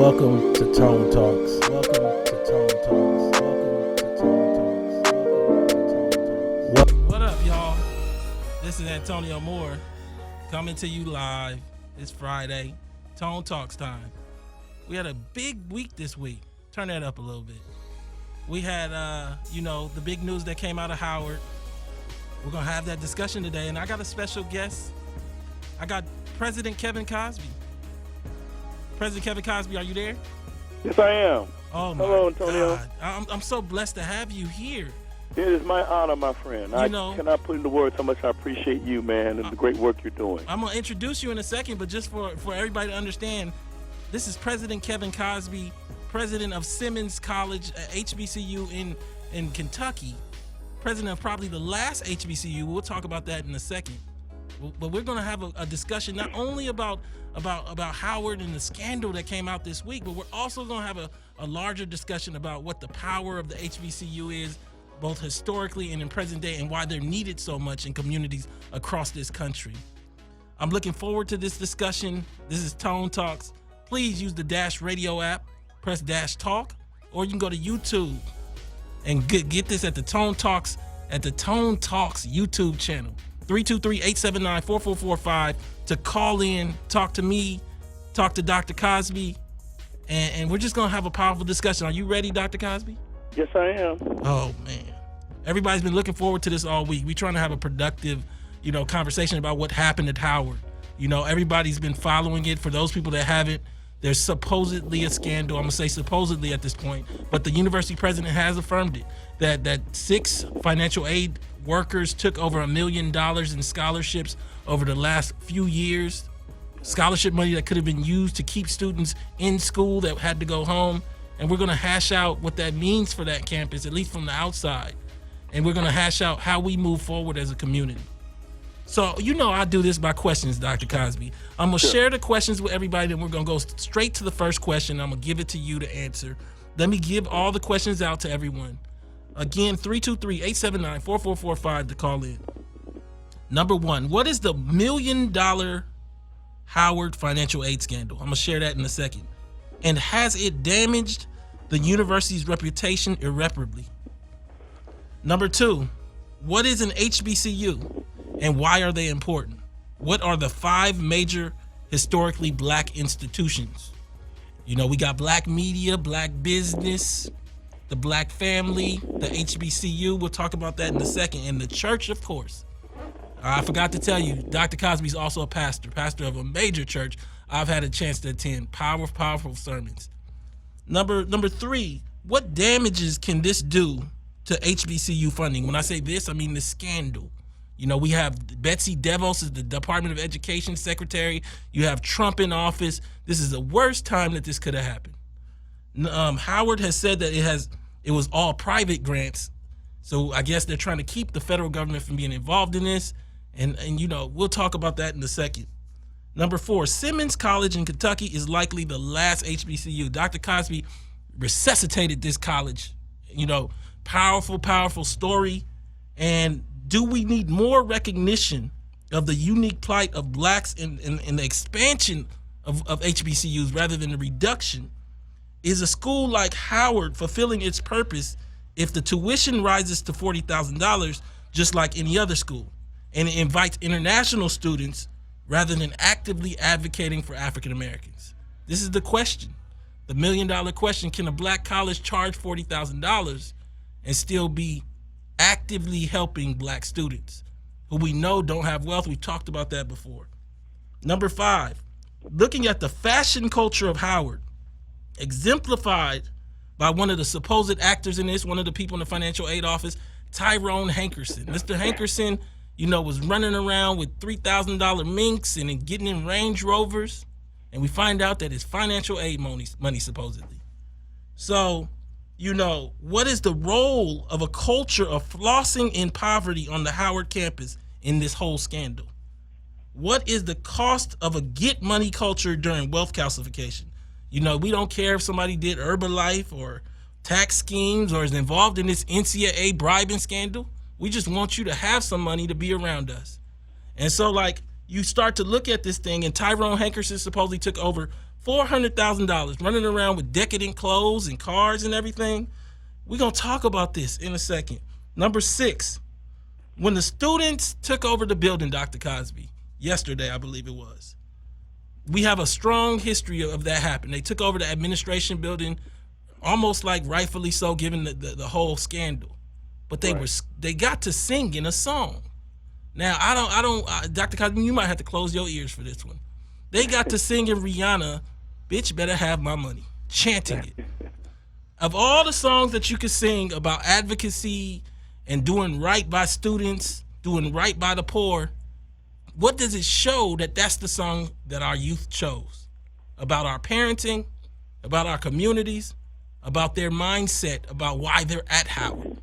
Welcome to Tone Talks. Welcome to Tone Talks. Welcome to Tone Talks. Welcome to Tone Talks. What up, y'all? This is Antonio Moore coming to you live. It's Friday, Tone Talks time. We had a big week this week. Turn that up a little bit. We had, the big news that came out of Howard. We're going to have that discussion today, and I got a special guest. I got President Kevin Cosby. President Kevin Cosby, are you there? Yes, I am. Oh, my Hello, Antonio. God. I'm so blessed to have you here. It is my honor, my friend. I cannot put into words how much I appreciate you, man, and the great work you're doing. I'm going to introduce you in a second, but just for everybody to understand, this is President Kevin Cosby, president of Simmons College, HBCU in Kentucky, president of probably the last HBCU. We'll talk about that in a second. But we're going to have a discussion not only about Howard and the scandal that came out this week, but we're also going to have a larger discussion about what the power of the HBCU is, both historically and in present day, and why they're needed so much in communities across this country. I'm looking forward to this discussion. This is Tone Talks. Please use the Dash Radio app, press Dash Talk, or you can go to YouTube and get this at the Tone Talks YouTube channel. 323-879-4445 to call in, talk to me, talk to Dr. Cosby, and we're just going to have a powerful discussion. Are you ready, Dr. Cosby? Yes, I am. Oh, man. Everybody's been looking forward to this all week. We're trying to have a productive, conversation about what happened at Howard. Everybody's been following it. For those people that haven't, there's supposedly a scandal. I'm going to say supposedly at this point, but the university president has affirmed it, that 6 financial aid workers took over $1 million in scholarships over the last few years. Scholarship money that could have been used to keep students in school that had to go home. And we're going to hash out what that means for that campus, at least from the outside. And we're going to hash out how we move forward as a community. So, I do this by questions, Dr. Cosby. I'm going to share the questions with everybody, and we're going to go straight to the first question. I'm going to give it to you to answer. Let me give all the questions out to everyone. Again, 323-879-4445 to call in. Number 1, what is the $1 million Howard financial aid scandal? I'm going to share that in a second. And has it damaged the university's reputation irreparably? Number 2, what is an HBCU and why are they important? What are the 5 major historically black institutions? We got black media, black business, the black family, the HBCU. We'll talk about that in a second. And the church, of course. I forgot to tell you, Dr. Cosby is also a pastor of a major church I've had a chance to attend. Powerful sermons. Number 3, what damages can this do to HBCU funding? When I say this, I mean the scandal. We have Betsy DeVos as the Department of Education secretary. You have Trump in office. This is the worst time that this could have happened. Howard has said that it was all private grants. So I guess they're trying to keep the federal government from being involved in this. And we'll talk about that in a second. Number 4, Simmons College in Kentucky is likely the last HBCU. Dr. Cosby resuscitated this college. Powerful story. And do we need more recognition of the unique plight of blacks in the expansion of HBCUs rather than the reduction? Is a school like Howard fulfilling its purpose if the tuition rises to $40,000 just like any other school, and it invites international students rather than actively advocating for African Americans? This is the question, the $1 million question. Can a black college charge $40,000 and still be actively helping black students who we know don't have wealth? We've talked about that before. Number 5, looking at the fashion culture of Howard, exemplified by one of the supposed actors in this, one of the people in the financial aid office, Tyrone Hankerson. Mr. Hankerson, was running around with $3,000 minks and getting in Range Rovers, and we find out that it's financial aid money supposedly. So, what is the role of a culture of flossing in poverty on the Howard campus in this whole scandal? What is the cost of a get money culture during wealth calcification? We don't care if somebody did Herbalife or tax schemes or is involved in this NCAA bribing scandal. We just want you to have some money to be around us. And so, you start to look at this thing, and Tyrone Hankerson supposedly took over $400,000, running around with decadent clothes and cars and everything. We're going to talk about this in a second. Number 6, when the students took over the building, Dr. Cosby, yesterday, I believe it was, we have a strong history of that happening. They took over the administration building, almost like rightfully so, given the whole scandal. But they got to sing in a song. Now, I don't, Dr. Cosby, you might have to close your ears for this one. They got to sing in Rihanna, "Bitch Better Have My Money," chanting it. Of all the songs that you could sing about advocacy and doing right by students, doing right by the poor, what does it show that that's the song that our youth chose? About our parenting, about our communities, about their mindset, about why they're at Howard.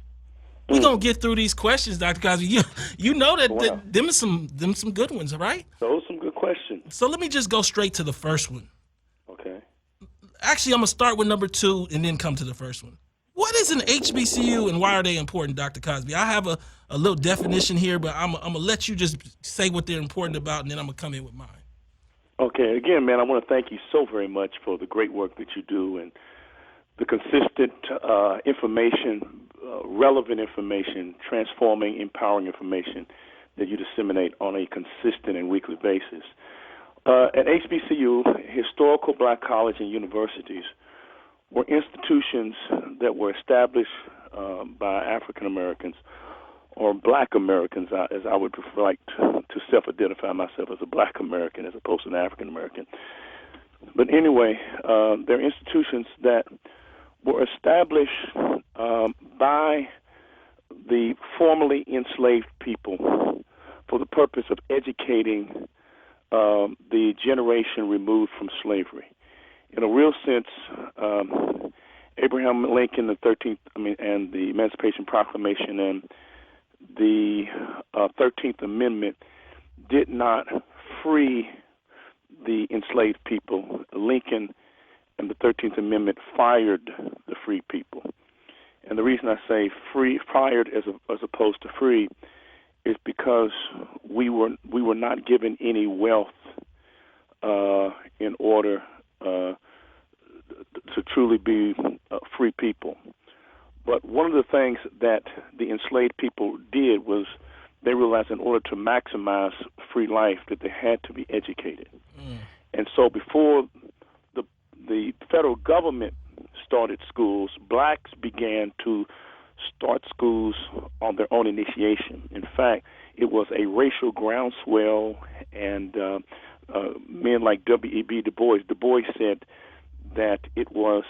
We're going to get through these questions, Dr. Cosby. You know that them are some good ones, all right? Those are some good questions. So let me just go straight to the first one. Okay. Actually, I'm going to start with number 2 and then come to the first one. What is an HBCU and why are they important, Dr. Cosby? I have a little definition here, but I'm going to let you just say what they're important about, and then I'm going to come in with mine. Okay. Again, man, I want to thank you so very much for the great work that you do and the consistent information, relevant information, transforming, empowering information that you disseminate on a consistent and weekly basis. At HBCU, historical black colleges and universities were institutions that were established by African Americans or black Americans, as I would like to self-identify myself as a black American as opposed to an African American. But anyway, they're institutions that were established by the formerly enslaved people for the purpose of educating the generation removed from slavery. In a real sense, Abraham Lincoln, and the Emancipation Proclamation and the 13th Amendment did not free the enslaved people. Lincoln and the 13th Amendment fired the free people. And the reason I say fired as opposed to free is because we were not given any wealth in order to truly be free people. But one of the things that the enslaved people did was they realized in order to maximize free life that they had to be educated. And so before the federal government started schools, blacks began to start schools on their own initiation. In fact, it was a racial groundswell, and men like W.E.B. Du Bois. Du Bois said that it was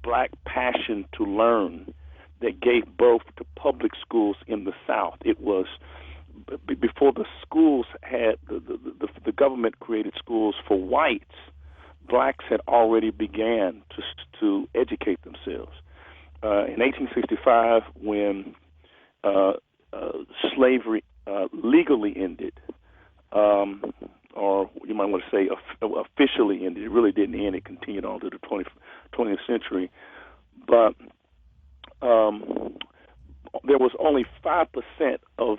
black passion to learn that gave birth to public schools in the South. It was before the schools had the government created schools for whites. Blacks had already began to educate themselves. In 1865, when slavery legally ended, or you might want to say officially ended. It really didn't end. It continued on to the 20th century. But there was only 5% of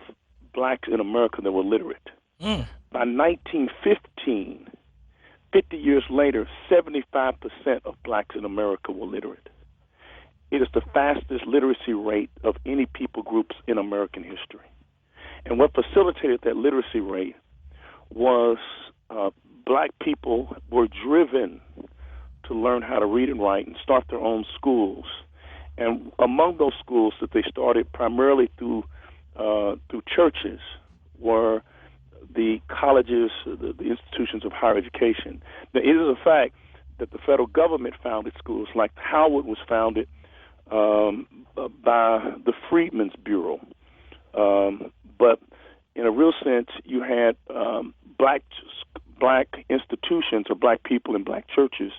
blacks in America that were literate. By 1915, 50 years later, 75% of blacks in America were literate. It is the fastest literacy rate of any people groups in American history. And what facilitated that literacy rate was black people were driven to learn how to read and write and start their own schools. And among those schools that they started primarily through churches were the colleges, the institutions of higher education. Now, it is a fact that the federal government founded schools, like Howard was founded by the Freedmen's Bureau. But in a real sense, you had black institutions or black people in black churches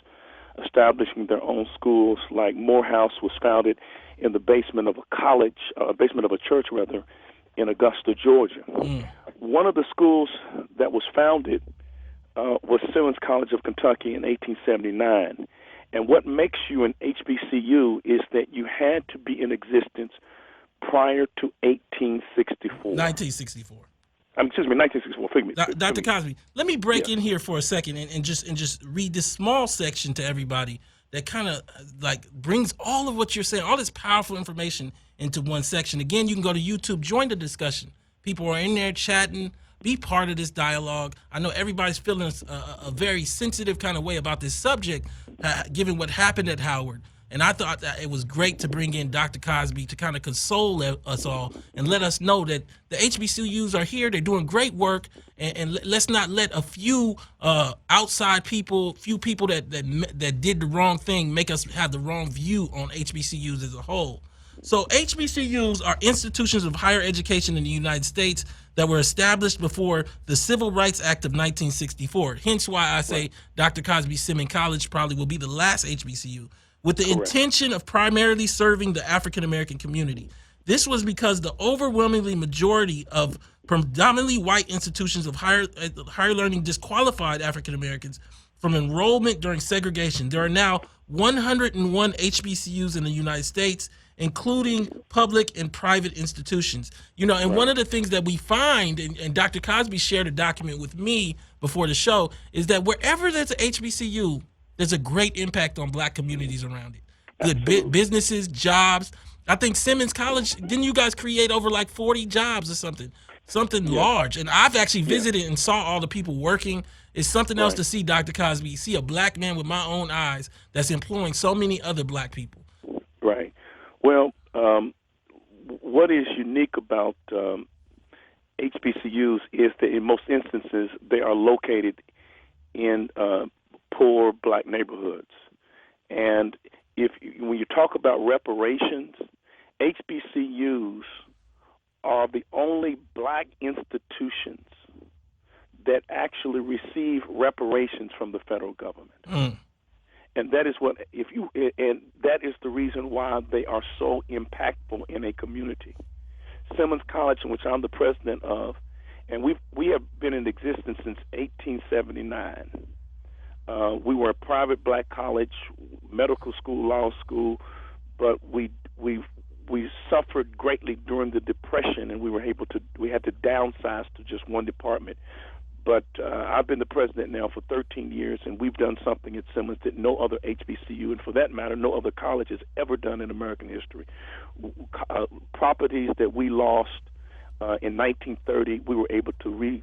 establishing their own schools. Like Morehouse was founded in the basement of a church in Augusta, Georgia. One of the schools that was founded was Simmons College of Kentucky in 1879. And what makes you an HBCU is that you had to be in existence prior to 1864. 1964. Excuse me, 1964. Forgive me. Dr. Cosby, let me break in here for a second and just read this small section to everybody that kind of like brings all of what you're saying, all this powerful information into one section. Again, you can go to YouTube, join the discussion. People are in there chatting. Be part of this dialogue. I know everybody's feeling a very sensitive kind of way about this subject, given what happened at Howard. And I thought that it was great to bring in Dr. Cosby to kind of console us all and let us know that the HBCUs are here. They're doing great work. And let's not let a few outside people, few people that did the wrong thing make us have the wrong view on HBCUs as a whole. So HBCUs are institutions of higher education in the United States that were established before the Civil Rights Act of 1964. Hence why I say Dr. Cosby Simmons College probably will be the last HBCU, with the intention of primarily serving the African American community. This was because the overwhelmingly majority of predominantly white institutions of higher learning disqualified African Americans from enrollment during segregation. There are now 101 HBCUs in the United States, including public and private institutions. You know, and one of the things that we find, and Dr. Cosby shared a document with me before the show, is that wherever there's an HBCU, there's a great impact on black communities around it. Good businesses, jobs. I think Simmons College, didn't you guys create over like 40 jobs or something large? And I've actually visited and saw all the people working. It's something else to see, Dr. Cosby, see a black man with my own eyes that's employing so many other black people. Right. Well, what is unique about HBCUs is that in most instances they are located in poor black neighborhoods. And when you talk about reparations, HBCUs are the only black institutions that actually receive reparations from the federal government. And that is that is the reason why they are so impactful in a community. Simmons College, in which I'm the president of, and we have been in existence since 1879. We were a private black college, medical school, law school, but we suffered greatly during the Depression, and we had to downsize to just one department. But I've been the president now for 13 years, and we've done something at Simmons that no other HBCU, and for that matter, no other college has ever done in American history. Properties that we lost in 1930, we were able to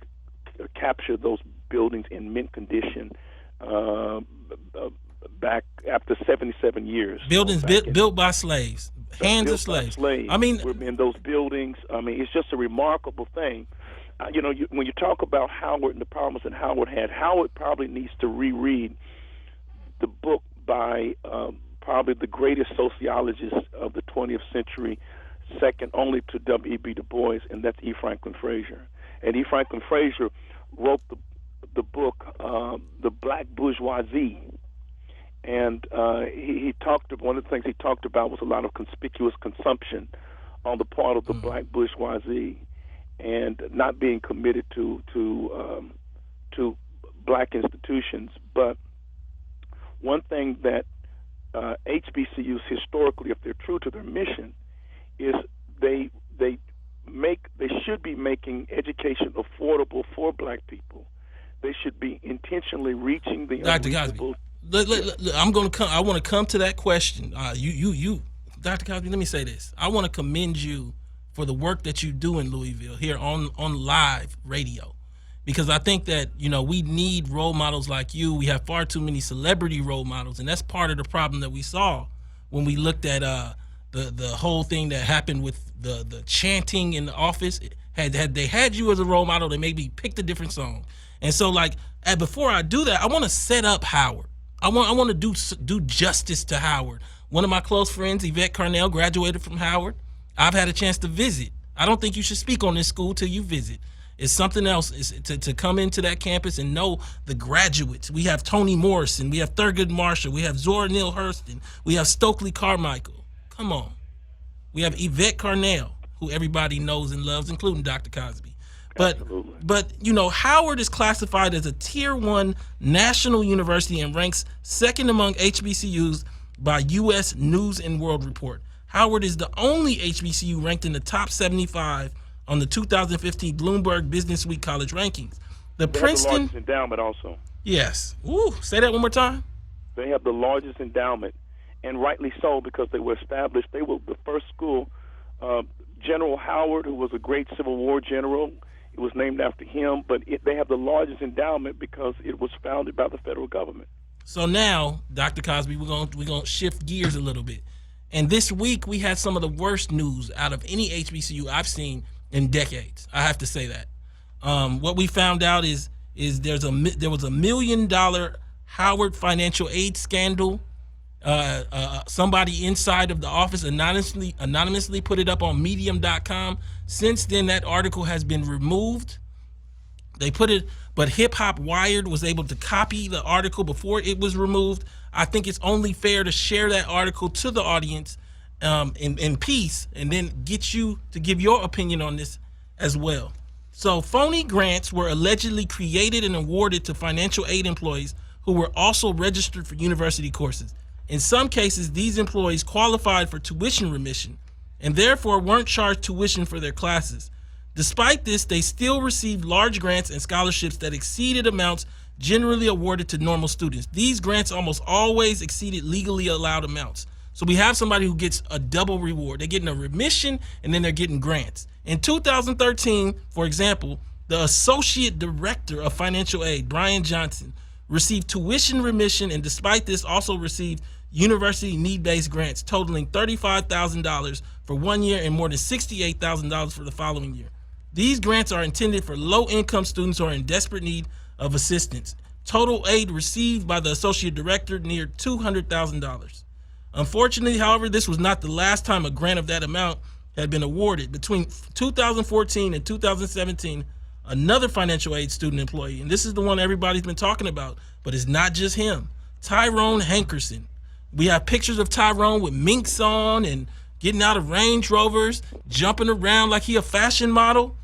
recapture those buildings in mint condition back after 77 years. Buildings built by slaves, hands of slaves. I mean, in those buildings, it's just a remarkable thing. When you talk about Howard and the problems that Howard had, Howard probably needs to reread the book by probably the greatest sociologist of the 20th century, second only to W.E.B. Du Bois, and that's E. Franklin Frazier. And E. Franklin Frazier wrote the book, The Black Bourgeoisie. And one of the things he talked about was a lot of conspicuous consumption on the part of the black bourgeoisie, and not being committed to black institutions. But one thing that HBCUs historically, if they're true to their mission, is they should be making education affordable for black people. They should be intentionally reaching the Dr. Cosby. I'm going to come. I want to come to that question. You, Dr. Cosby. Let me say this. I want to commend you for the work that you do in Louisville here on live radio, because I think that we need role models like you. We have far too many celebrity role models, and that's part of the problem that we saw when we looked at the whole thing that happened with the chanting in the office. Had they had you as a role model, they maybe picked a different song. And so, before I do that, I want to set up Howard. I want to do justice to Howard. One of my close friends, Yvette Carnell, graduated from Howard. I've had a chance to visit. I don't think you should speak on this school till you visit. It's something else to come into that campus and know the graduates. We have Toni Morrison, we have Thurgood Marshall, we have Zora Neale Hurston, we have Stokely Carmichael. Come on. We have Yvette Carnell, who everybody knows and loves, including Dr. Cosby. But Howard is classified as a Tier 1 national university and ranks second among HBCUs by U.S. News and World Report. Howard is the only HBCU ranked in the top 75 on the 2015 Bloomberg Business Week college rankings. They have the largest endowment also. Yes. Ooh, say that one more time. They have the largest endowment, and rightly so, because they were established. They were the first school. General Howard, who was a great Civil War general, it was named after him, but they have the largest endowment because it was founded by the federal government. So now, Dr. Cosby, we're gonna shift gears a little bit. And this week we had some of the worst news out of any HBCU I've seen in decades. I have to say that. What we found out is there was a $1 million Howard financial aid scandal. Somebody inside of the office anonymously put it up on medium.com. Since then, that article has been removed. They put it, but Hip Hop Wired was able to copy the article before it was removed. I think it's only fair to share that article to the audience in peace, and then get you to give your opinion on this as well. So phony grants were allegedly created and awarded to financial aid employees who were also registered for university courses. In some cases, these employees qualified for tuition remission and therefore weren't charged tuition for their classes. Despite this, they still received large grants and scholarships that exceeded amounts generally awarded to normal students. These grants almost always exceeded legally allowed amounts. So we have somebody who gets a double reward. They're getting a remission and then they're getting grants. In 2013, for example, the Associate Director of Financial Aid, Brian Johnson, received tuition remission and despite this also received university need-based grants totaling $35,000 for 1 year and more than $68,000 for the following year. These grants are intended for low-income students who are in desperate need of assistance. Total aid received by the Associate Director neared $200,000. Unfortunately, however, this was not the last time a grant of that amount had been awarded. Between 2014 and 2017, another financial aid student employee, and this is the one everybody's been talking about, but it's not just him, Tyrone Hankerson. We have pictures of Tyrone with minks on and getting out of Range Rovers, jumping around like he a fashion model.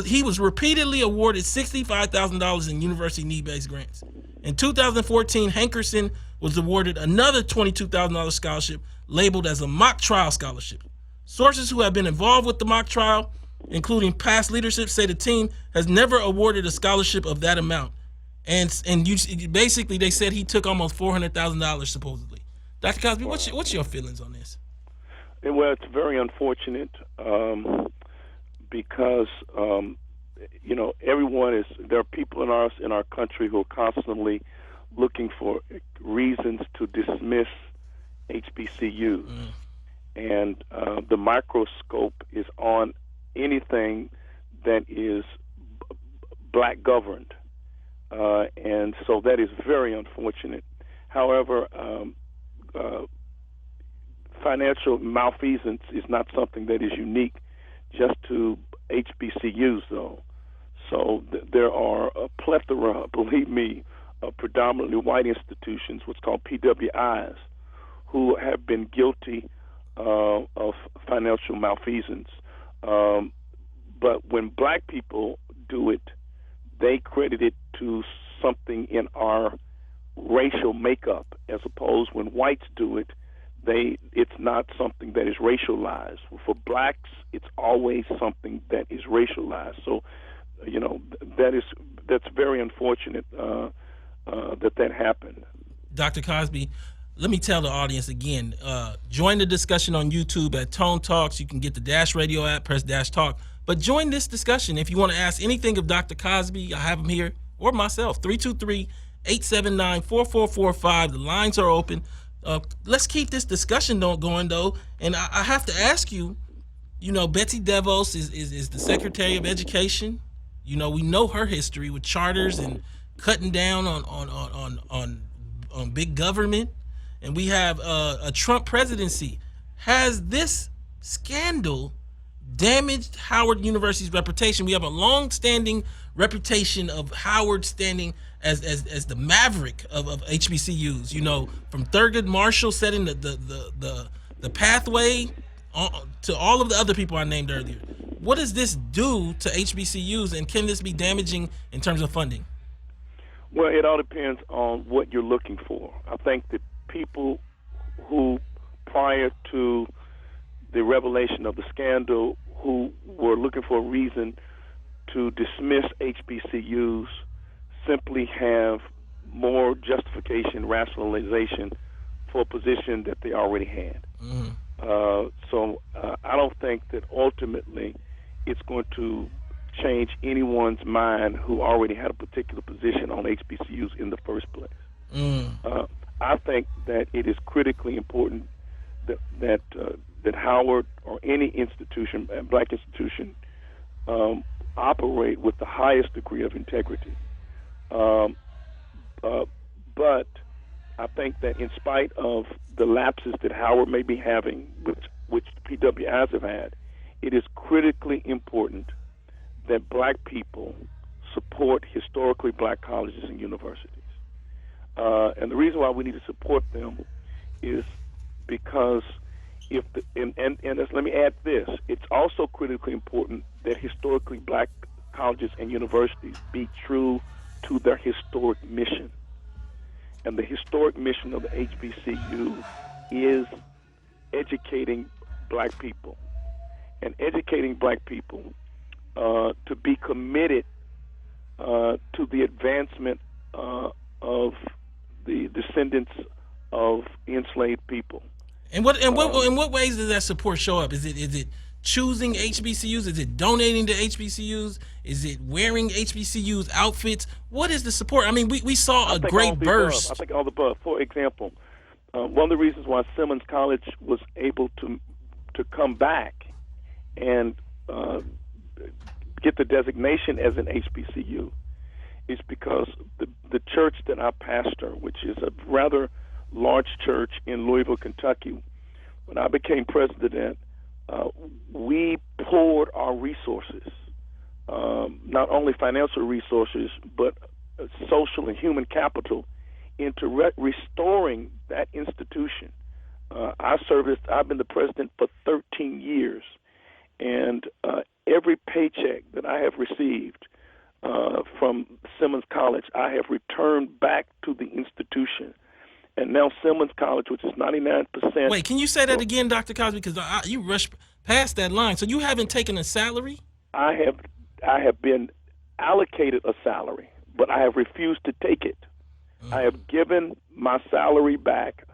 He was repeatedly awarded $65,000 in university need-based grants. In 2014, Hankerson was awarded another $22,000 scholarship labeled as a mock trial scholarship. Sources who have been involved with the mock trial, including past leadership, say the team has never awarded a scholarship of that amount. And basically they said he took almost $400,000 supposedly. Dr. Cosby, what's your feelings on this? Well, it's very unfortunate because there are people in our country who are constantly looking for reasons to dismiss HBCUs, and the microscope is on anything that is black governed, and so that is very unfortunate. However, financial malfeasance is not something that is unique just to HBCUs, though. So there are a plethora, believe me, of predominantly white institutions, what's called PWIs, who have been guilty of financial malfeasance. But when black people do it, they credit it to something in our racial makeup, as opposed when whites do it, it's not something that is racialized. For blacks, it's always something that is racialized. So, that's very unfortunate that happened. Dr. Cosby, let me tell the audience again, join the discussion on YouTube at Tone Talks. You can get the Dash Radio app, press Dash Talk. But join this discussion. If you want to ask anything of Dr. Cosby, I have him here, or myself, 323-879-4445. The lines are open. Let's keep this discussion going, though. And I have to ask you, Betsy DeVos is the Secretary of Education. We know her history with charters and cutting down on big government. And we have a Trump presidency. Has this scandal damaged Howard University's reputation? We have a long-standing reputation of Howard standing as the maverick of HBCUs. From Thurgood Marshall setting the pathway to all of the other people I named earlier. What does this do to HBCUs, and can this be damaging in terms of funding? Well, it all depends on what you're looking for. I think that people who, prior to the revelation of the scandal, who were looking for a reason to dismiss HBCUs simply have more justification, rationalization for a position that they already had. So I don't think that ultimately it's going to change anyone's mind who already had a particular position on HBCUs in the first place. I think that it is critically important that Howard or any institution, black institution, operate with the highest degree of integrity. But I think that in spite of the lapses that Howard may be having, which PWIs have had, it is critically important that black people support historically black colleges and universities. And the reason why we need to support them is because let me add this, it's also critically important that historically black colleges and universities be true to their historic mission. And the historic mission of the HBCU is educating black people. And educating black people to be committed to the advancement of the descendants of enslaved people. And in what ways does that support show up? Is it choosing HBCUs? Is it donating to HBCUs? Is it wearing HBCUs outfits? What is the support? I mean, we saw a great burst. I think all the above. For example, one of the reasons why Simmons College was able to come back and get the designation as an HBCU is because the church that I pastor, which is a rather large church in Louisville, Kentucky, when I became president, we poured our resources, not only financial resources, but social and human capital, into restoring that institution. I've been the president for 13 years, and every paycheck that I have received from Simmons College, I have returned back to the institution. And now Simmons College, which is 99%. Wait, can you say that again, Dr. Cosby? Because you rushed past that line. So you haven't taken a salary? I have been allocated a salary, but I have refused to take it. I have given my salary back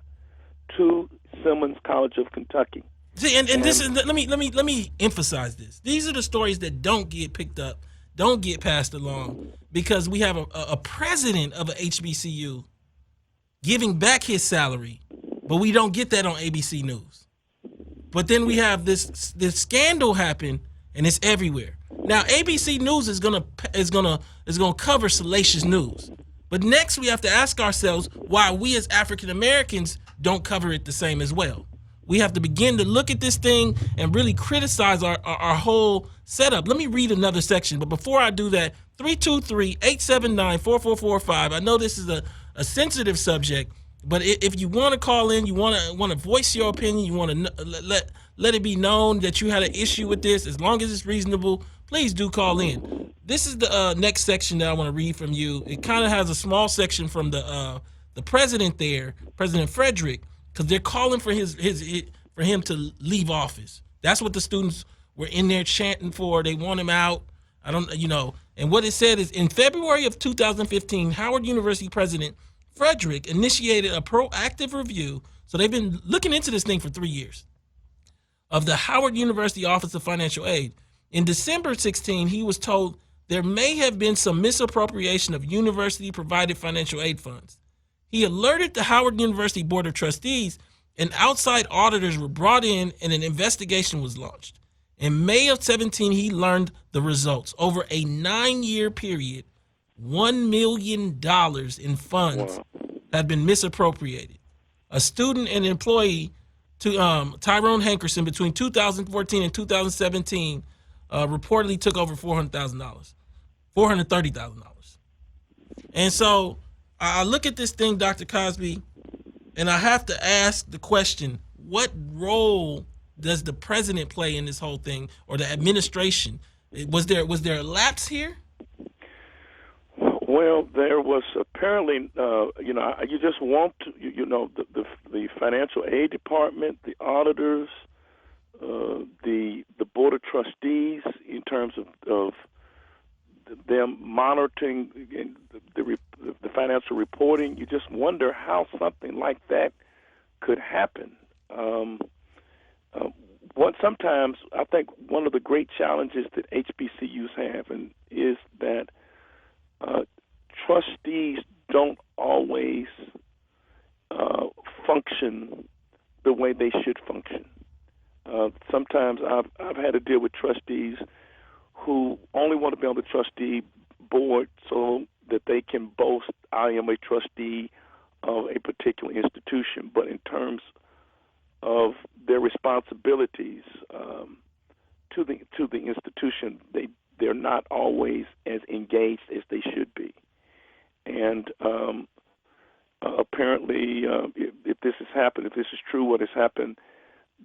to Simmons College of Kentucky. See, and this is let me emphasize this. These are the stories that don't get picked up, don't get passed along, because we have a president of a HBCU giving back his salary, but we don't get that on ABC News. But then we have this scandal happen, and it's everywhere. Now ABC News is gonna cover salacious news, but next we have to ask ourselves why we as African Americans don't cover it the same as well. We have to begin to look at this thing and really criticize our whole setup. Let me read another section, but before I do that, 323-879-4445. I know this is a sensitive subject, but if you want to call in, you want to voice your opinion, you want to let it be known that you had an issue with this, as long as it's reasonable, please do call in. This is the next section that I want to read from you. It kind of has a small section from the president there, President Frederick, because they're calling for him to leave office. That's what the students were in there chanting for. They want him out. And what it said is, in February of 2015, Howard University President Frederick initiated a proactive review. So they've been looking into this thing for 3 years, of the Howard University Office of Financial Aid. In December 16, he was told there may have been some misappropriation of university-provided financial aid funds. He alerted the Howard University Board of Trustees, and outside auditors were brought in, and an investigation was launched. In May of 17, he learned the results. Over a 9-year period, $1 million in funds had been misappropriated. A student and employee to Tyrone Hankerson between 2014 and 2017 reportedly took over $430,000. And so I look at this thing, Dr. Cosby, and I have to ask the question, what role does the president play in this whole thing, or the administration? Was there a lapse here? Well, there was apparently, you just want to, the financial aid department, the auditors, the board of trustees in terms of them monitoring the financial reporting. You just wonder how something like that could happen. Sometimes I think one of the great challenges that HBCUs have is that trustees don't always function the way they should function. Sometimes I've had to deal with trustees who only want to be on the trustee board so that they can boast, I am a trustee of a particular institution, but in terms of their responsibilities to the institution, they're not always as engaged as they should be. And apparently, if this has happened, if this is true, what has happened,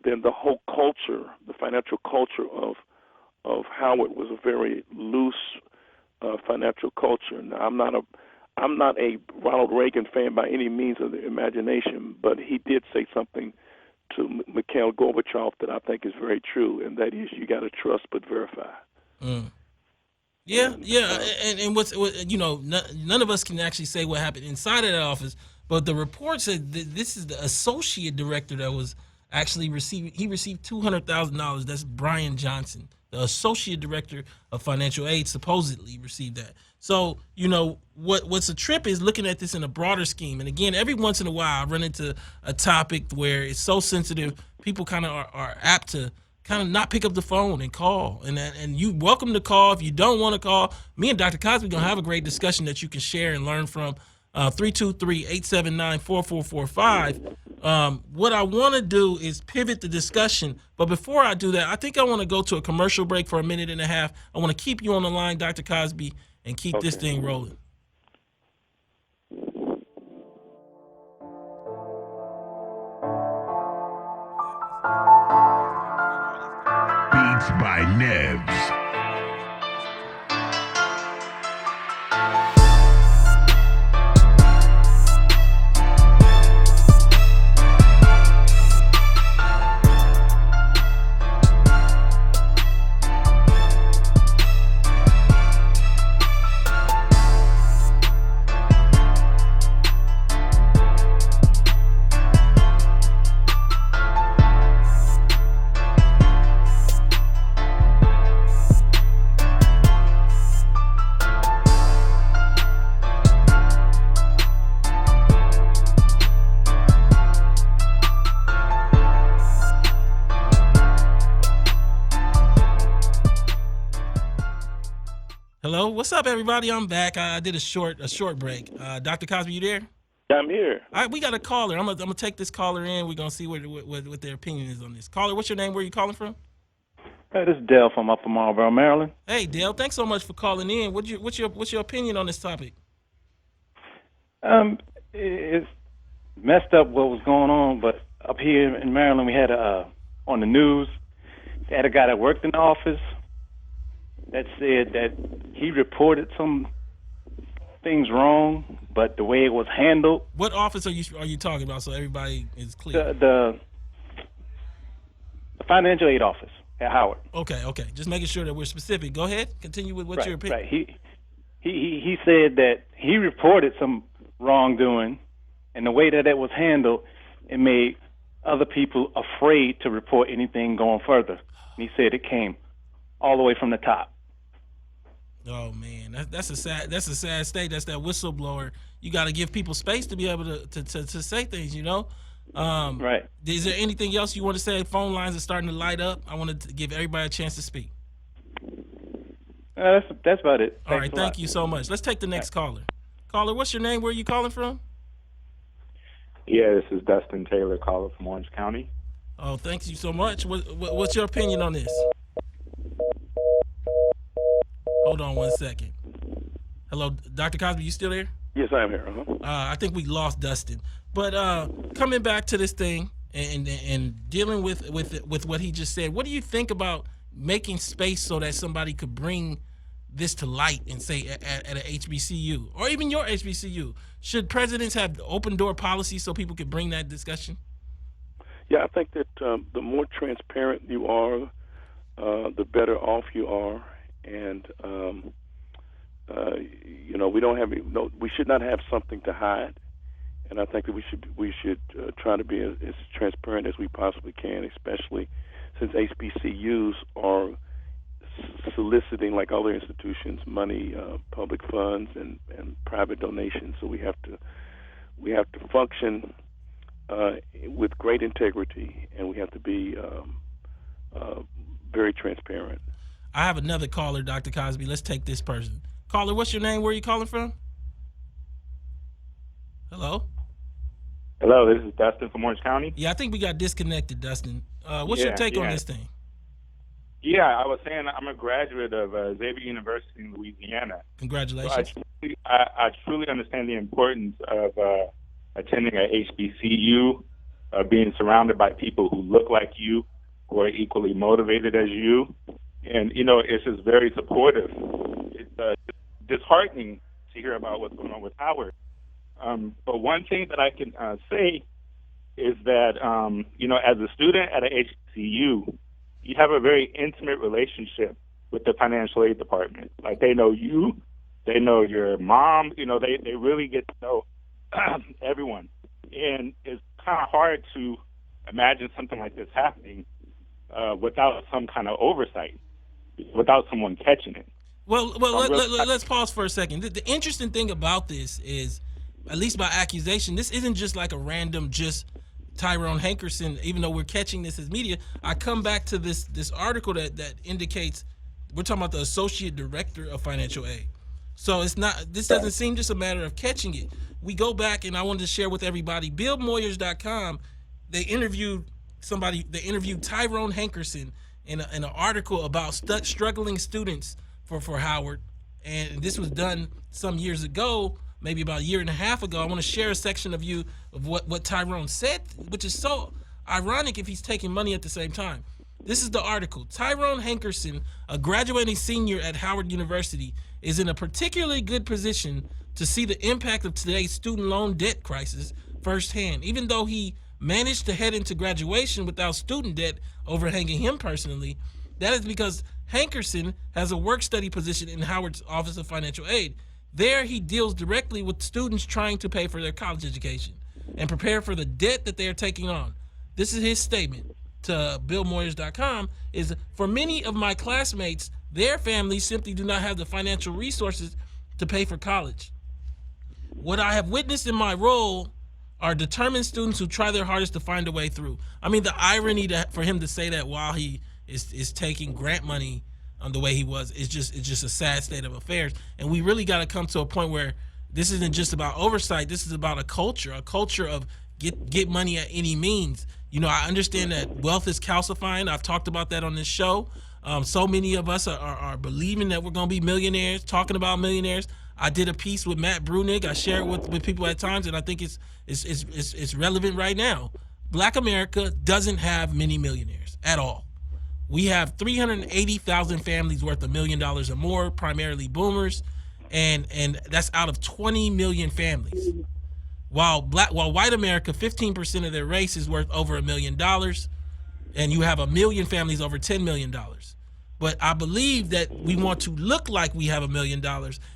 then the whole culture, the financial culture of Howard was a very loose financial culture. Now, I'm not a Ronald Reagan fan by any means of the imagination, but he did say something to Mikhail Gorbachev that I think is very true, and that is, you got to trust but verify. Mm. Yeah, and what's none of us can actually say what happened inside of that office, but the report said that this is the associate director that was actually received $200,000. That's Brian Johnson, the associate director of financial aid, supposedly received that. So what's a trip is looking at this in a broader scheme. And again, every once in a while, I run into a topic where it's so sensitive, people kind of are apt to kind of not pick up the phone and call. And you welcome to call. If you don't want to call, me and Dr. Cosby going to have a great discussion that you can share and learn from. 323-879-4445. What I want to do is pivot the discussion. But before I do that, I think I want to go to a commercial break for a minute and a half. I want to keep you on the line, Dr. Cosby, and keep this thing rolling. Beats by Nebs. Hello, what's up, everybody? I'm back. I did a short break. Dr. Cosby, you there? I'm here. All right, we got a caller. I'm gonna take this caller in. We're gonna see what their opinion is on this. Caller, what's your name? Where are you calling from? Hey, this is Dale from Upper Marlboro, Maryland. Hey, Dale, thanks so much for calling in. What's your opinion on this topic? It's messed up what was going on, but up here in Maryland, we had on the news, they had a guy that worked in the office that said that he reported some things wrong, but the way it was handled. What office are you talking about, so everybody is clear? The financial aid office at Howard. Okay. Just making sure that we're specific. Go ahead. Continue with what your opinion. Right. He said that he reported some wrongdoing, and the way that it was handled, it made other people afraid to report anything going further. And he said it came all the way from the top. Oh man, that's a sad state. That's that whistleblower. You got to give people space to be able to say things. Right. Is there anything else you want to say? Phone lines are starting to light up. I want to give everybody a chance to speak. That's about it. All right, thank you so much. Let's take the next caller. Caller, what's your name? Where are you calling from? Yeah, this is Dustin Taylor calling from Orange County. Oh, thank you so much. What's your opinion on this? Hold on one second. Hello, Dr. Cosby, you still there? Yes, I am here. I think we lost Dustin. But coming back to this thing and dealing with what he just said, what do you think about making space so that somebody could bring this to light and say at a HBCU or even your HBCU? Should presidents have open door policy so people could bring that discussion? Yeah, I think that the more transparent you are, the better off you are, and we don't have we should not have something to hide, and I think that we should try to be as transparent as we possibly can, especially since HBCUs are soliciting, like other institutions, money, public funds, and private donations. So we have to function with great integrity, and we have to be very transparent. I have another caller, Dr. Cosby. Let's take this person. Caller, what's your name? Where are you calling from? Hello? Hello, this is Dustin from Orange County. Yeah, I think we got disconnected, Dustin. What's your take on this thing? Yeah, I was saying I'm a graduate of Xavier University in Louisiana. Congratulations. So I truly understand the importance of attending a HBCU, being surrounded by people who look like you, who are equally motivated as you. And, it's just very supportive. It's disheartening to hear about what's going on with Howard. But one thing that I can say is that, as a student at a HBCU, you have a very intimate relationship with the financial aid department. Like, they know you, they know your mom, they really get to know everyone. And it's kind of hard to imagine something like this happening without some kind of oversight, without someone catching it. Well, let's pause for a second. The interesting thing about this is, at least by accusation, this isn't just like a random Tyrone Hankerson. Even though we're catching this as media, I come back to this article that indicates we're talking about the associate director of financial aid. So it's not. This doesn't seem just a matter of catching it. We go back, and I wanted to share with everybody. BillMoyers.com, they interviewed somebody. They interviewed Tyrone Hankerson in an article about struggling students for Howard, and this was done some years ago, maybe about a year and a half ago. I want to share a section of what Tyrone said, which is so ironic if he's taking money at the same time. This is the article. Tyrone Hankerson, a graduating senior at Howard University, is in a particularly good position to see the impact of today's student loan debt crisis firsthand. Even though he managed to head into graduation without student debt overhanging him personally, that is because Hankerson has a work-study position in Howard's Office of Financial Aid. There, he deals directly with students trying to pay for their college education and prepare for the debt that they are taking on. This is his statement to BillMoyers.com, is, for many of my classmates, their families simply do not have the financial resources to pay for college. What I have witnessed in my role are determined students who try their hardest to find a way through. I mean, the irony for him to say that while he is taking grant money the way he was, it's just a sad state of affairs. And we really got to come to a point where this isn't just about oversight. This is about a culture of get money at any means. I understand that wealth is calcifying. I've talked about that on this show. So many of us are believing that we're going to be millionaires, talking about millionaires. I did a piece with Matt Brunig. I share it with people at times, and I think it's relevant right now. Black America doesn't have many millionaires at all. We have 380,000 families worth $1 million or more, primarily boomers, and that's out of 20 million families. While white America, 15% of their race is worth over $1 million, and you have 1 million families over $10 million. But I believe that we want to look like we have $1 million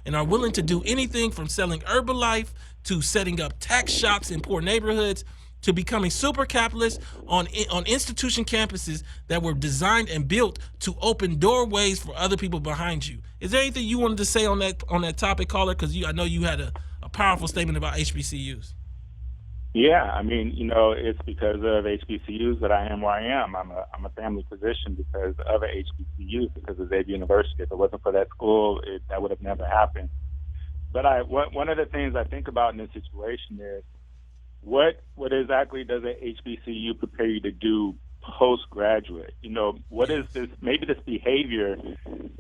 and are willing to do anything from selling Herbalife to setting up tax shops in poor neighborhoods to becoming super capitalists on institution campuses that were designed and built to open doorways for other people behind you. Is there anything you wanted to say on that topic, caller? Because I know you had a powerful statement about HBCUs. Yeah, I mean, it's because of HBCUs that I am where I am. I'm a family physician because of a HBCU, because of Xavier University. If it wasn't for that school, that would have never happened. But one of the things I think about in this situation is, what exactly does a HBCU prepare you to do postgraduate? What is this? Maybe this behavior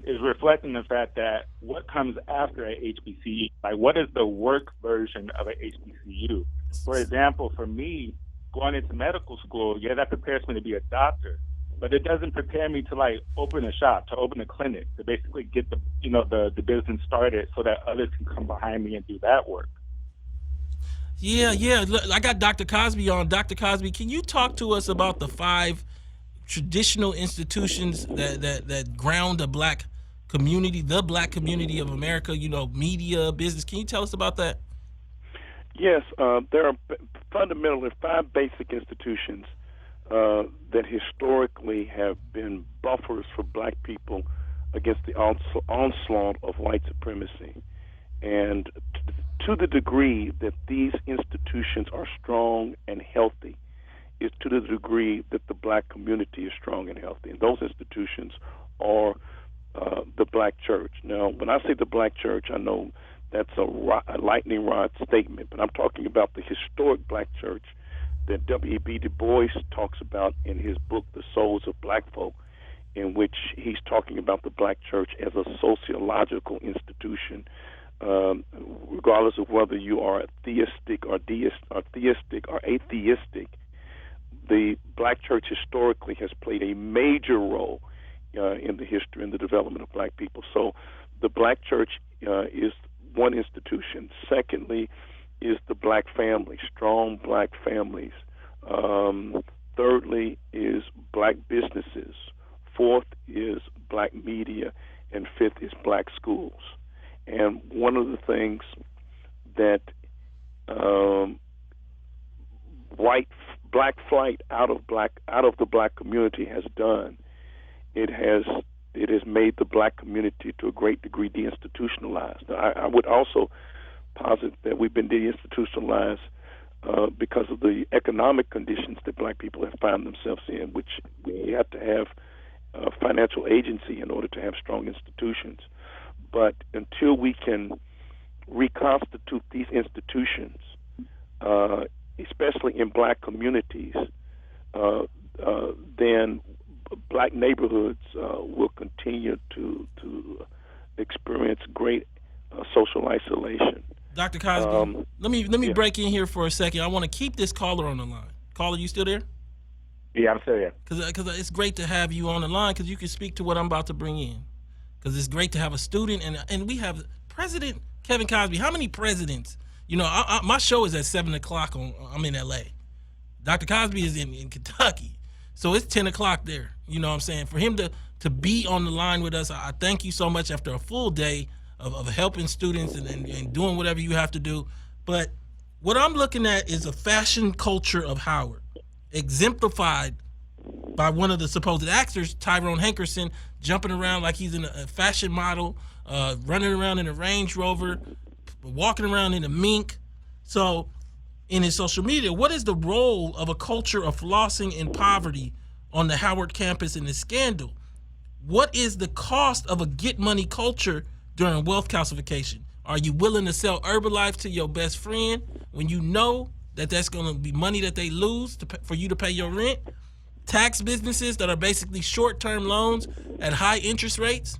is reflecting the fact that what comes after a HBCU, like what is the work version of a HBCU? For example, for me, going into medical school, that prepares me to be a doctor, but it doesn't prepare me to open a shop, to open a clinic, to basically get the business started so that others can come behind me and do that work. Yeah. Look, I got Dr. Cosby on. Dr. Cosby, can you talk to us about the 5 traditional institutions that ground the black community of America? You know, media, business. Can you tell us about that? Yes, there are fundamentally 5 basic institutions that historically have been buffers for black people against the onslaught of white supremacy. And to the degree that these institutions are strong and healthy is to the degree that the black community is strong and healthy. And those institutions are the black church. Now, when I say the black church, I know that's a lightning rod statement, but I'm talking about the historic black church that W.E.B. Du Bois talks about in his book, The Souls of Black Folk, in which he's talking about the black church as a sociological institution. Regardless of whether you are theistic or atheistic, the black church historically has played a major role in the history and the development of black people. So the black church is one institution. Secondly is the black family, strong black families. Thirdly is black businesses. Fourth is black media. And fifth is black schools. And one of the things that black flight out of the black community has done, it has made the black community to a great degree deinstitutionalized. I would also posit that we've been deinstitutionalized because of the economic conditions that black people have found themselves in, which we have to have financial agency in order to have strong institutions. But until we can reconstitute these institutions, especially in black communities, then black neighborhoods will continue to experience great social isolation. Dr. Cosby, let me break in here for a second. I want to keep this caller on the line. Caller, you still there? Yeah, I'm still here. Because it's great to have you on the line because you can speak to what I'm about to bring in. Because it's great to have a student, and we have President Kevin Cosby. How many presidents? You know, my show is at 7 o'clock. I'm in L.A. Dr. Cosby is in Kentucky. So it's 10 o'clock there. You know what I'm saying? For him to be on the line with us, I thank you so much after a full day of helping students and doing whatever you have to do. But what I'm looking at is a fashion culture of Howard, exemplified by one of the supposed actors, Tyrone Hankerson, jumping around like he's in a fashion model, running around in a Range Rover, walking around in a mink. So in his social media, what is the role of a culture of flossing and poverty on the Howard campus in this scandal? What is the cost of a get money culture during wealth calcification? Are you willing to sell Herbalife to your best friend when you know that that's going to be money that they lose for you to pay your rent? Tax businesses that are basically short-term loans at high interest rates.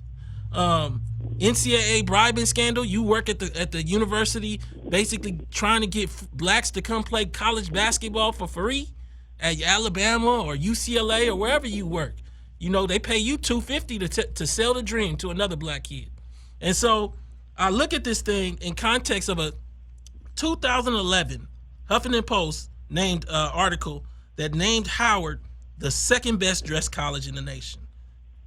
NCAA bribing scandal. You work at the university, basically trying to get blacks to come play college basketball for free at Alabama or UCLA or wherever you work. You know, they pay you $250 to sell the dream to another black kid. And so I look at this thing in context of a 2011 Huffington Post named article that named Howard the second best dressed college in the nation.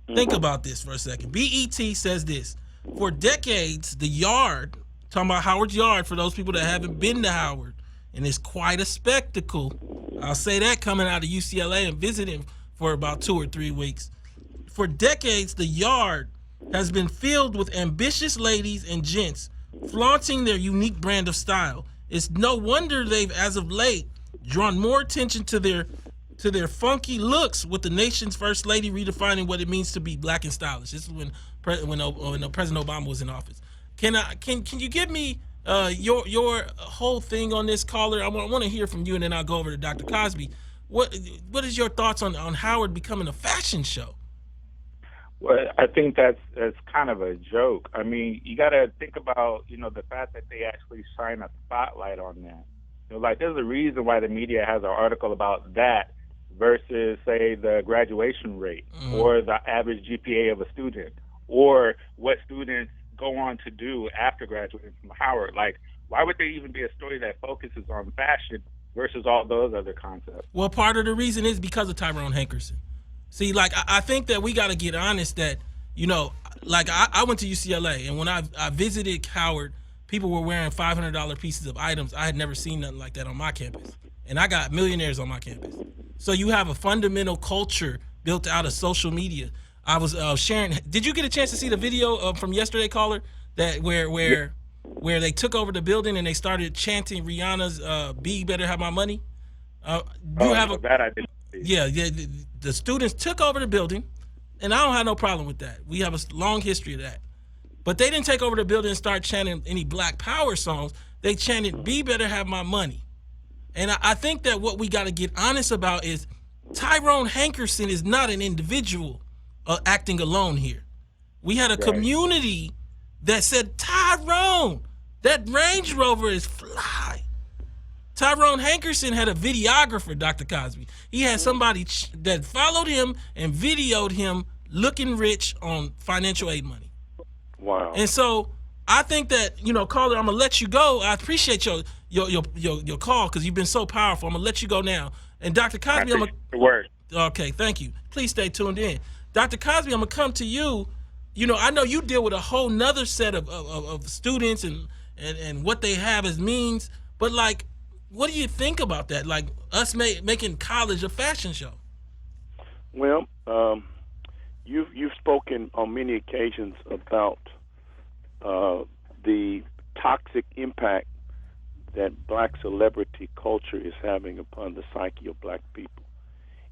Think about this for a second. BET says this: for decades, the Yard, talking about Howard's Yard for those people that haven't been to Howard, and it's quite a spectacle. I'll say that coming out of UCLA and visiting for about 2 or 3 weeks. For decades, the Yard has been filled with ambitious ladies and gents flaunting their unique brand of style. It's no wonder they've, as of late, drawn more attention to their funky looks, with the nation's first lady redefining what it means to be black and stylish. This is when President Obama was in office. Can you give me your whole thing on this, caller? I want to hear from you, and then I'll go over to Dr. Cosby. What is your thoughts on Howard becoming a fashion show? Well, I think that's kind of a joke. I mean, you got to think about, the fact that they actually shine a spotlight on that. Like, there's a reason why the media has an article about that versus, say, the graduation rate or the average GPA of a student or what students go on to do after graduating from Howard. Like, why would there even be a story that focuses on fashion versus all those other concepts? Well, part of the reason is because of Tyrone Hankerson. See, like, I think that we got to get honest that, you know, like I went to UCLA, and when I visited Howard, people were wearing $500 pieces of items. I had never seen nothing like that on my campus. And I got millionaires on my campus. So you have a fundamental culture built out of social media. I was sharing. Did you get a chance to see the video from yesterday, caller? That where they took over the building and they started chanting Rihanna's "B Better Have My Money." That I didn't see. Yeah. The students took over the building, and I don't have no problem with that. We have a long history of that. But they didn't take over the building and start chanting any Black Power songs. They chanted "B Better Have My Money." And I think that what we got to get honest about is Tyrone Hankerson is not an individual acting alone here. We had a community that said, Tyrone, that Range Rover is fly. Tyrone Hankerson had a videographer, Dr. Cosby. He had somebody that followed him and videoed him looking rich on financial aid money. Wow. And so I think that, you know, caller, I'm gonna let you go. I appreciate your call because you've been so powerful. I'm gonna let you go now. And Dr. Cosby, I'm gonna okay, thank you. Please stay tuned in. Dr. Cosby, I'm gonna come to you. You know, I know you deal with a whole nother set of students and what they have as means, but like, what do you think about that? Like us making college a fashion show? Well, you've spoken on many occasions about the toxic impact that Black celebrity culture is having upon the psyche of Black people.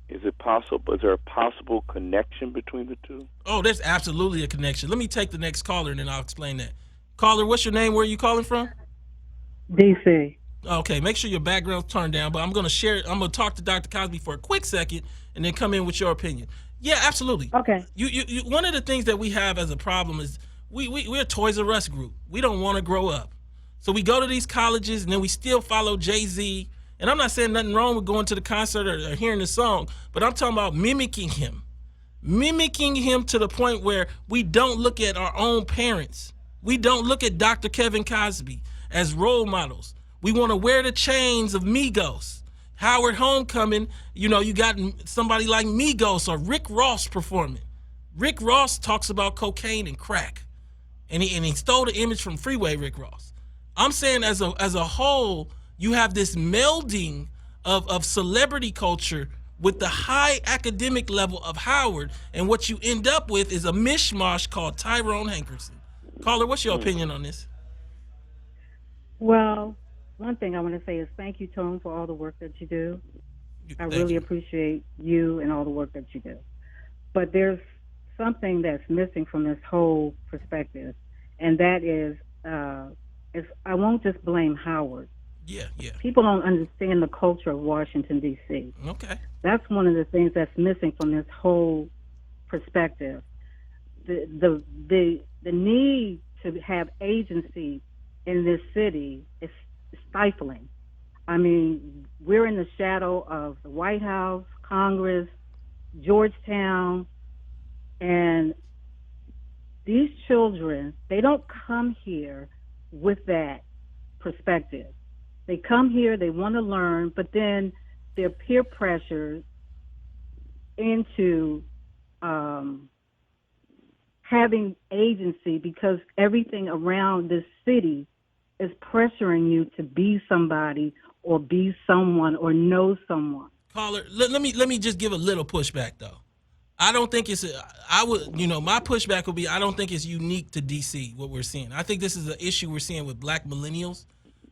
Is it possible? Is there a possible connection between the two? Oh, there's absolutely a connection. Let me take the next caller and then I'll explain that. Caller, what's your name? Where are you calling from? DC. Okay, make sure your background's turned down, but I'm going to talk to Dr. Cosby for a quick second and then come in with your opinion. Yeah, absolutely. Okay. You one of the things that we have as a problem is we're a Toys R Us group. We don't want to grow up. So we go to these colleges and then we still follow Jay-Z. And I'm not saying nothing wrong with going to the concert or hearing the song, but I'm talking about mimicking him to the point where we don't look at our own parents. We don't look at Dr. Kevin Cosby as role models. We want to wear the chains of Migos. Howard Homecoming, you know, you got somebody like Migos or Rick Ross performing. Rick Ross talks about cocaine and crack. And he stole the image from Freeway Rick Ross. I'm saying as a whole, you have this melding of celebrity culture with the high academic level of Howard, and what you end up with is a mishmash called Tyrone Hankerson. Caller, what's your opinion on this? Well, one thing I want to say is thank you, Tone, for all the work that you do. I really appreciate you and all the work that you do. But there's something that's missing from this whole perspective, and that is I won't just blame Howard. Yeah. People don't understand the culture of Washington, D.C. Okay. That's one of the things that's missing from this whole perspective. The need to have agency in this city is stifling. I mean, we're in the shadow of the White House, Congress, Georgetown, and these children, they don't come here with that perspective. They come here, they want to learn, but then they're peer pressured into having agency because everything around this city is pressuring you to be somebody or be someone or know someone. Caller, let me just give a little pushback though. I don't think my pushback would be, I don't think it's unique to DC, what we're seeing. I think this is an issue we're seeing with Black millennials,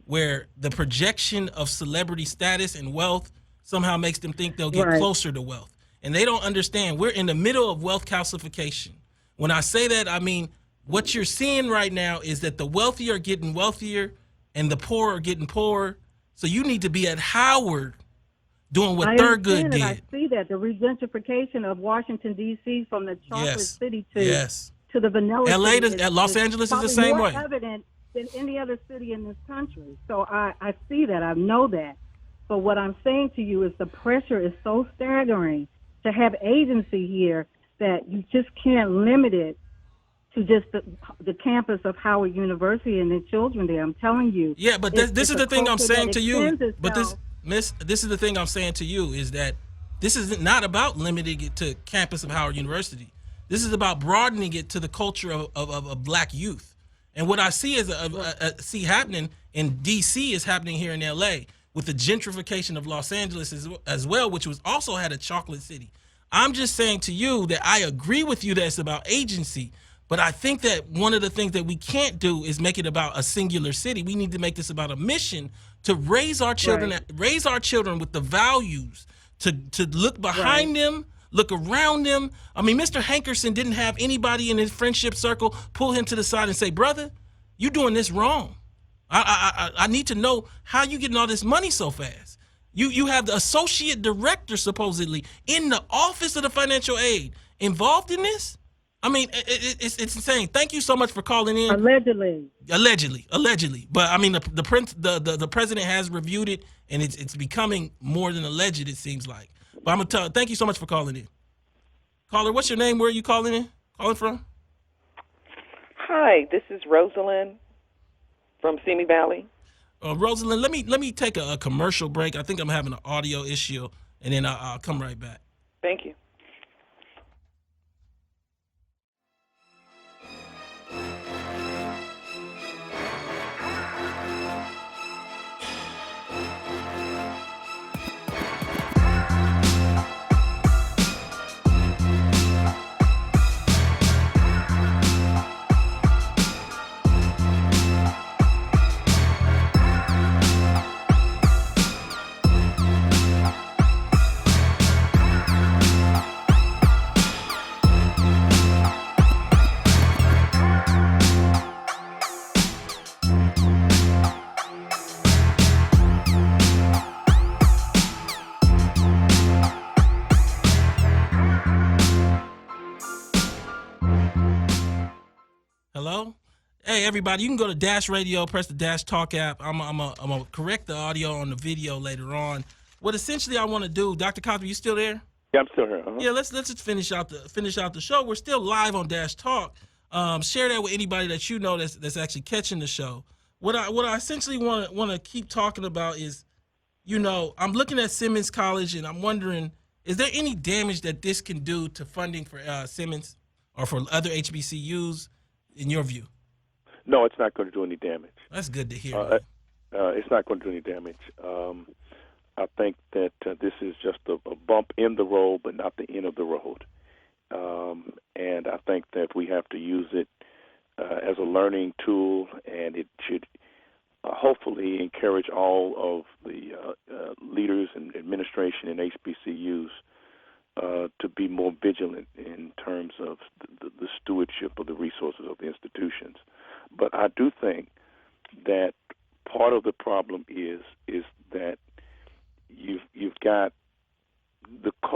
where the projection of celebrity status and wealth somehow makes them think they'll get closer to wealth. And they don't understand we're in the middle of wealth calcification. When I say that, I mean, what you're seeing right now is that the wealthy are getting wealthier and the poor are getting poorer. So you need to be at Howard doing what Thurgood did. I see that, the regentrification of Washington, D.C. from the chocolate city to the vanilla city. Los Angeles is the same way. More evident than any other city in this country. So I see that, I know that. But what I'm saying to you is the pressure is so staggering to have agency here that you just can't limit it to just the campus of Howard University and the children there. I'm telling you. Yeah, but this is the thing I'm saying to you. But this is the thing I'm saying to you is that this is not about limiting it to campus of Howard University. This is about broadening it to the culture of black youth. And what I see is see happening in D.C. is happening here in L.A. with the gentrification of Los Angeles as well, which was also had a chocolate city. I'm just saying to you that I agree with you that it's about agency, but I think that one of the things that we can't do is make it about a singular city. We need to make this about a mission to raise our children, raise our children with the values, to look behind them, look around them. I mean, Mr. Hankerson didn't have anybody in his friendship circle pull him to the side and say, brother, you doing this wrong. I need to know how you getting all this money so fast. You have the associate director supposedly in the office of the financial aid involved in this. I mean, it's insane. Thank you so much for calling in. Allegedly. But I mean, the president has reviewed it, and it's becoming more than alleged. It seems like. But I'm gonna tell. Thank you so much for calling in. Caller, what's your name? Where are you calling from? Hi, this is Rosalind from Simi Valley. Rosalind, let me take a commercial break. I think I'm having an audio issue, and then I'll come right back. Thank you. Hello? Hey, everybody, you can go to Dash Radio, press the Dash Talk app. I'm gonna correct the audio on the video later on. What essentially I want to do, Dr. Cosby, you still there? Yeah, I'm still here. Uh-huh. Yeah, let's just finish out the show. We're still live on Dash Talk. Share that with anybody that you know that's actually catching the show. What I essentially want to keep talking about is, you know, I'm looking at Simmons College and I'm wondering, is there any damage that this can do to funding for Simmons or for other HBCUs? In your view? No, it's not going to do any damage. That's good to hear. It's not going to do any damage. I think that this is just a bump in the road, but not the end of the road. And I think that we have to use it as a learning tool, and it should hopefully encourage all of the leaders and administration in HBCUs to be more vigilant in terms of the stewardship of the resources of the institutions. But I do think that part of the problem is that you've got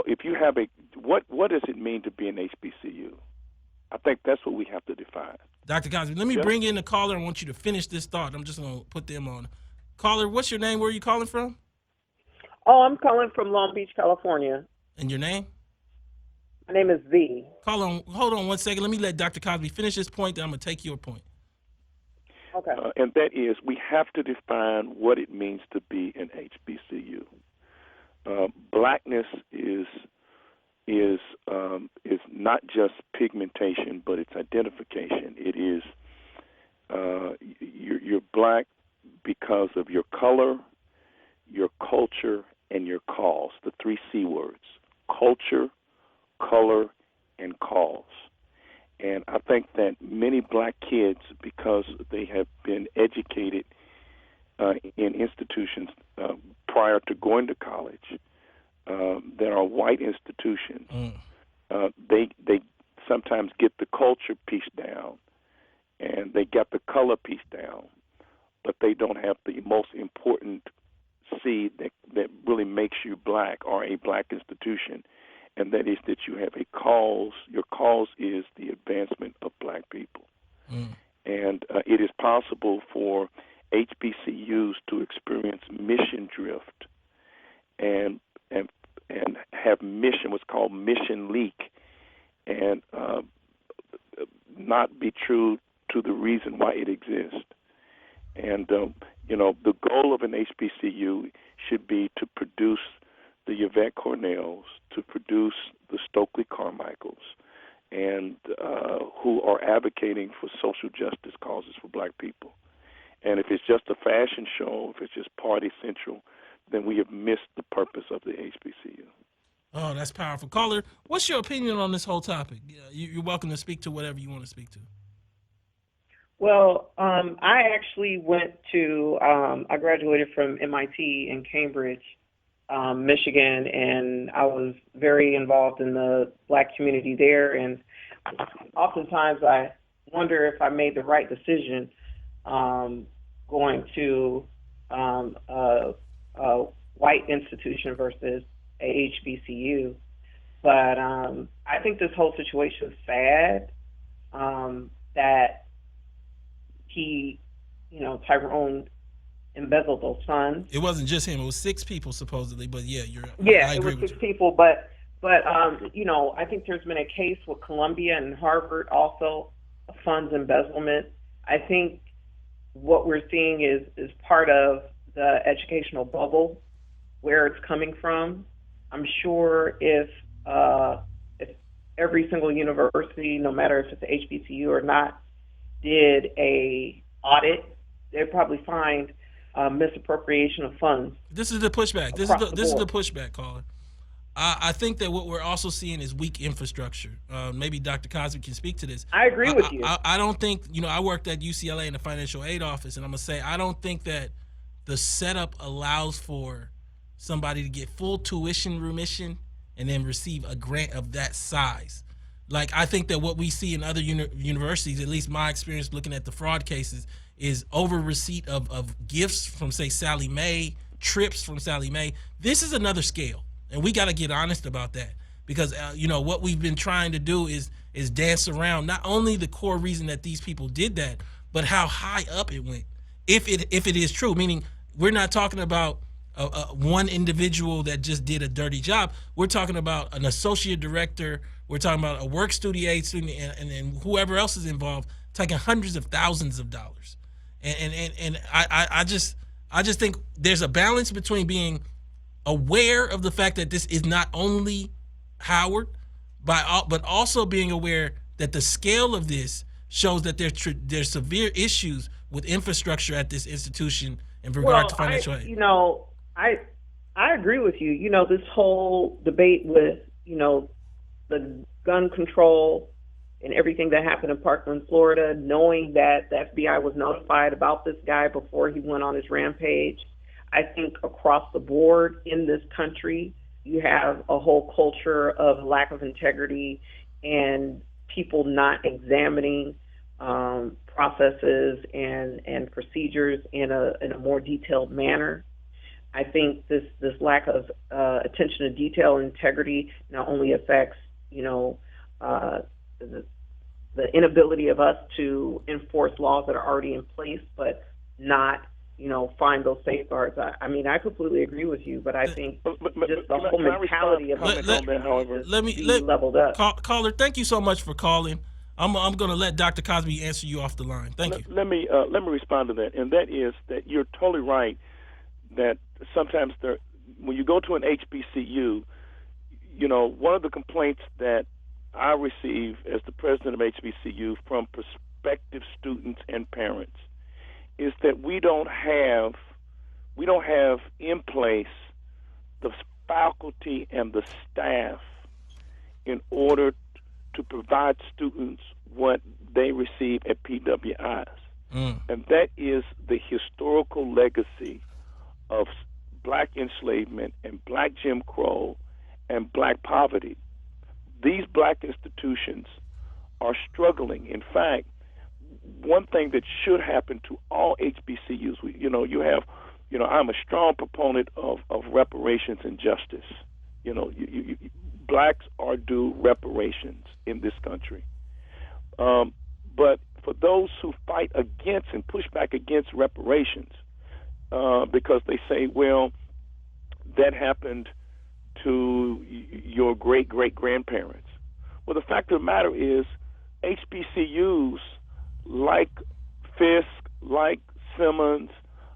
if you have what does it mean to be an HBCU? I think that's what we have to define. Dr. Cosby, let me bring in the caller. I want you to finish this thought. I'm just going to put them on. Caller, what's your name? Where are you calling from? Oh, I'm calling from Long Beach, California. And your name? My name is Z. Hold on 1 second. Let me let Dr. Cosby finish his point, then I'm going to take your point. Okay. And that is, we have to define what it means to be an HBCU. Blackness is not just pigmentation, but it's identification. It is you're black because of your color, your culture, and your cause. The 3 C words: culture, color, and cause. And I think that many black kids, because they have been educated in institutions prior to going to college, that are white institutions, they sometimes get the culture piece down, and they get the color piece down, but they don't have the most important C that really makes you black or a black institution. And that is that you have a cause. Your cause is the advancement of black people. And it is possible for HBCUs to experience mission drift and have mission, what's called mission leak. And not be true to the reason why it exists. And, the goal of an HBCU should be to produce the Yvette Cornells, to produce the Stokely Carmichaels, and who are advocating for social justice causes for black people. And if it's just a fashion show, if it's just party central, then we have missed the purpose of the HBCU. Oh, that's powerful. Caller, what's your opinion on this whole topic? You're welcome to speak to whatever you want to speak to. Well, I actually I graduated from MIT in Cambridge, Michigan, and I was very involved in the black community there. And oftentimes I wonder if I made the right decision going to a white institution versus a HBCU. But I think this whole situation is sad, that Tyrone embezzled those funds. It wasn't just him; it was 6 people supposedly. But yeah, it was 6 people. But I think there's been a case with Columbia and Harvard also of funds embezzlement. I think what we're seeing is part of the educational bubble, where it's coming from. I'm sure if every single university, no matter if it's an HBCU or not, did a audit, they'd probably find misappropriation of funds. This is the pushback. This is the pushback, caller. I think that what we're also seeing is weak infrastructure. Maybe Dr. Cosby can speak to this. I agree with you. I don't think, I worked at UCLA in the financial aid office, and I'm going to say I don't think that the setup allows for somebody to get full tuition remission and then receive a grant of that size. Like, I think that what we see in other universities, at least my experience looking at the fraud cases, is over receipt of gifts from, say, Sally Mae, trips from Sally Mae. This is another scale, and we got to get honest about that, because what we've been trying to do is dance around not only the core reason that these people did that, but how high up it went. If it is true, meaning we're not talking about one individual that just did a dirty job. We're talking about an associate director. We're talking about a work study aid student, and whoever else is involved, taking hundreds of thousands of dollars. And I just think there's a balance between being aware of the fact that this is not only Howard, but also being aware that the scale of this shows that there's severe issues with infrastructure at this institution in regard to financial aid. I agree with you. This whole debate with, the gun control and everything that happened in Parkland, Florida, knowing that the FBI was notified about this guy before he went on his rampage. I think across the board in this country, you have a whole culture of lack of integrity and people not examining processes and procedures in a more detailed manner. I think this lack of attention to detail and integrity not only affects the inability of us to enforce laws that are already in place, but not find those safeguards. I completely agree with you, but I think just the whole mentality of it leveled up. Caller, thank you so much for calling. I'm going to let Dr. Cosby answer you off the line. Thank you. Let me respond to that, and that is that you're totally right that sometimes when you go to an HBCU, one of the complaints that I receive as the president of HBCU from prospective students and parents is that we don't have in place the faculty and the staff in order to provide students what they receive at PWIs. And that is the historical legacy of black enslavement and black Jim Crow and black poverty. These black institutions are struggling. In fact, one thing that should happen to all HBCUs, I'm a strong proponent of reparations and justice. Blacks are due reparations in this country. But for those who fight against and push back against reparations, because they say, well, that happened to your great-great-grandparents. Well, the fact of the matter is HBCUs like Fisk, like Simmons,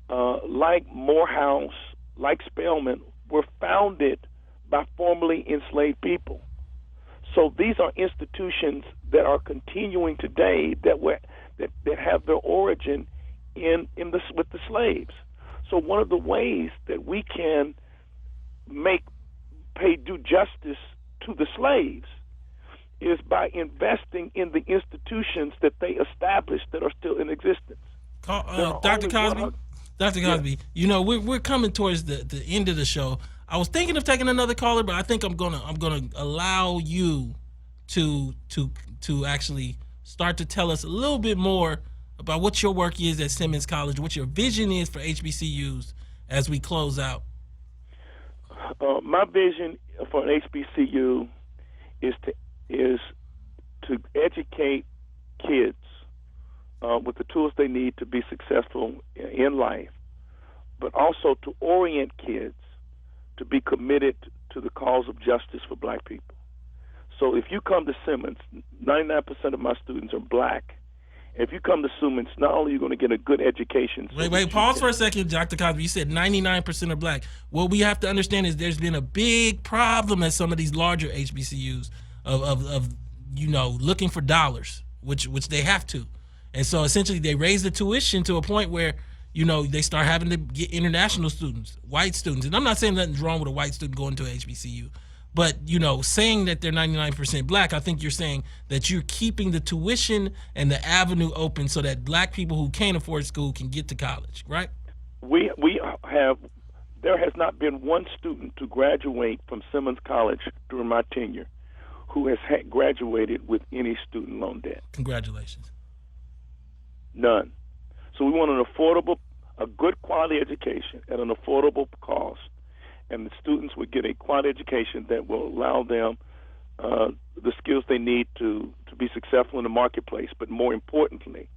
like Morehouse, like Spelman were founded by formerly enslaved people. So these are institutions that are continuing today that have their origin with the slaves. So one of the ways that we can pay due justice to the slaves is by investing in the institutions that they established that are still in existence. Dr. Cosby, you know, we're coming towards the end of the show. I was thinking of taking another caller, but I think I'm gonna allow you to actually start to tell us a little bit more about what your work is at Simmons College, what your vision is for HBCUs as we close out. My vision for an HBCU is to educate kids with the tools they need to be successful in life, but also to orient kids to be committed to the cause of justice for black people. So if you come to Simmons, 99% of my students are black. If you come to Simmons, not only are you going to get a good education. Wait, pause for a second, Dr. Cosby. You said 99% are black. What we have to understand is there's been a big problem at some of these larger HBCUs of you know, looking for dollars, which they have to. And so essentially they raise the tuition to a point where, you know, they start having to get international students, white students. And I'm not saying nothing's wrong with a white student going to a HBCU, but, you know, saying that they're 99% black, I think you're saying that you're keeping the tuition and the avenue open so that black people who can't afford school can get to college, right? There has not been one student to graduate from Simmons College during my tenure who has graduated with any student loan debt. Congratulations. None. So we want a good quality education at an affordable cost, and the students would get a quality education that will allow them the skills they need to be successful in the marketplace, but more importantly,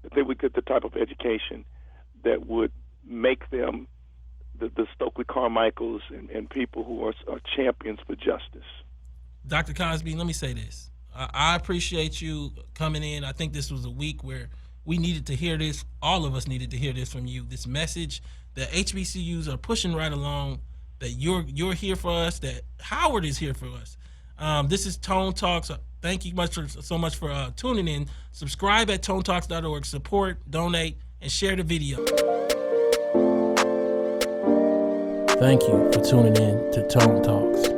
that they would get the type of education that would make them the Stokely Carmichaels and people who are champions for justice. Dr. Cosby, let me say this. I appreciate you coming in. I think this was a week where we needed to hear this. All of us needed to hear this from you. This message that HBCUs are pushing right along, that you're here for us, that Howard is here for us. This is Tone Talks. Thank you so much for tuning in. Subscribe at tonetalks.org. Support, donate, and share the video. Thank you for tuning in to Tone Talks.